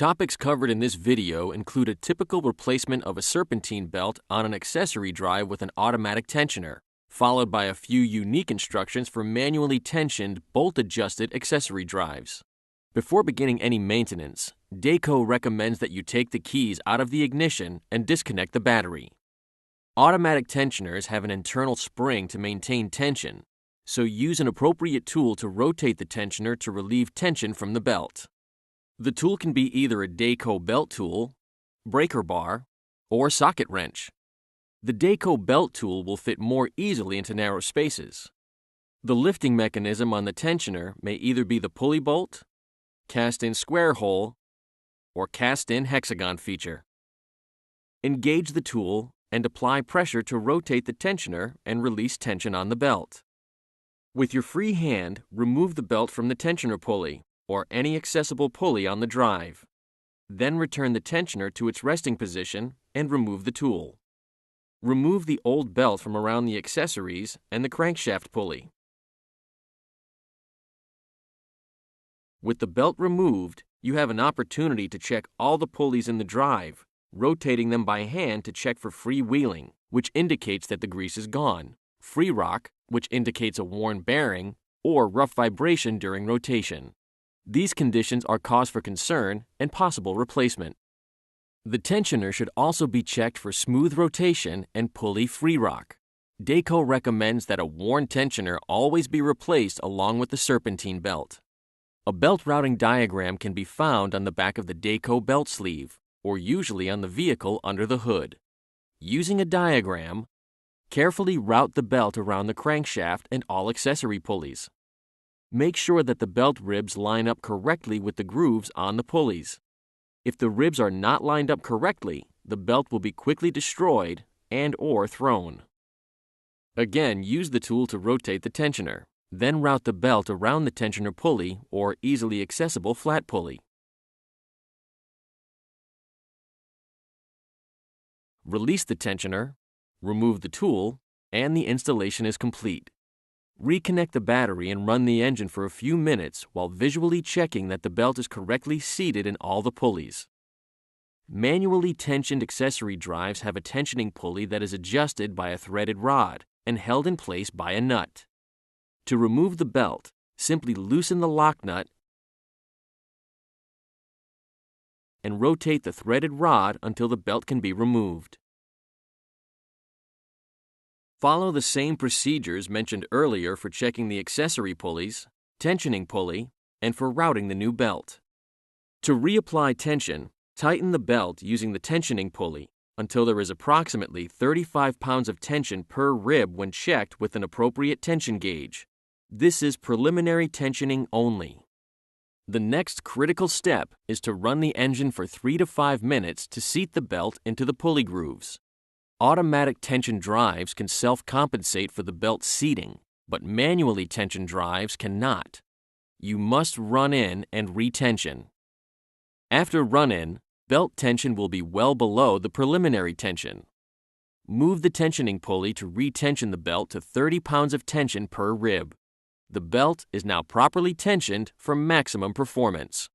Topics covered in this video include a typical replacement of a serpentine belt on an accessory drive with an automatic tensioner, followed by a few unique instructions for manually tensioned, bolt-adjusted accessory drives. Before beginning any maintenance, Dayco recommends that you take the keys out of the ignition and disconnect the battery. Automatic tensioners have an internal spring to maintain tension, so use an appropriate tool to rotate the tensioner to relieve tension from the belt. The tool can be either a Dayco belt tool, breaker bar, or socket wrench. The Dayco belt tool will fit more easily into narrow spaces. The lifting mechanism on the tensioner may either be the pulley bolt, cast-in square hole, or cast-in hexagon feature. Engage the tool and apply pressure to rotate the tensioner and release tension on the belt. With your free hand, remove the belt from the tensioner pulley or any accessible pulley on the drive. Then return the tensioner to its resting position and remove the tool. Remove the old belt from around the accessories and the crankshaft pulley. With the belt removed, you have an opportunity to check all the pulleys in the drive, rotating them by hand to check for freewheeling, which indicates that the grease is gone, free rock, which indicates a worn bearing, or rough vibration during rotation. These conditions are cause for concern and possible replacement. The tensioner should also be checked for smooth rotation and pulley free rock. Dayco recommends that a worn tensioner always be replaced along with the serpentine belt. A belt routing diagram can be found on the back of the Dayco belt sleeve, or usually on the vehicle under the hood. Using a diagram, carefully route the belt around the crankshaft and all accessory pulleys. Make sure that the belt ribs line up correctly with the grooves on the pulleys. If the ribs are not lined up correctly, the belt will be quickly destroyed and/or thrown. Again, use the tool to rotate the tensioner. Then route the belt around the tensioner pulley or easily accessible flat pulley. Release the tensioner, remove the tool, and the installation is complete. Reconnect the battery and run the engine for a few minutes while visually checking that the belt is correctly seated in all the pulleys. Manually tensioned accessory drives have a tensioning pulley that is adjusted by a threaded rod and held in place by a nut. To remove the belt, simply loosen the lock nut and rotate the threaded rod until the belt can be removed. Follow the same procedures mentioned earlier for checking the accessory pulleys, tensioning pulley, and for routing the new belt. To reapply tension, tighten the belt using the tensioning pulley until there is approximately 35 pounds of tension per rib when checked with an appropriate tension gauge. This is preliminary tensioning only. The next critical step is to run the engine for 3 to 5 minutes to seat the belt into the pulley grooves. Automatic tension drives can self-compensate for the belt seating, but manually tensioned drives cannot. You must run in and retension. After run-in, belt tension will be well below the preliminary tension. Move the tensioning pulley to retension the belt to 30 pounds of tension per rib. The belt is now properly tensioned for maximum performance.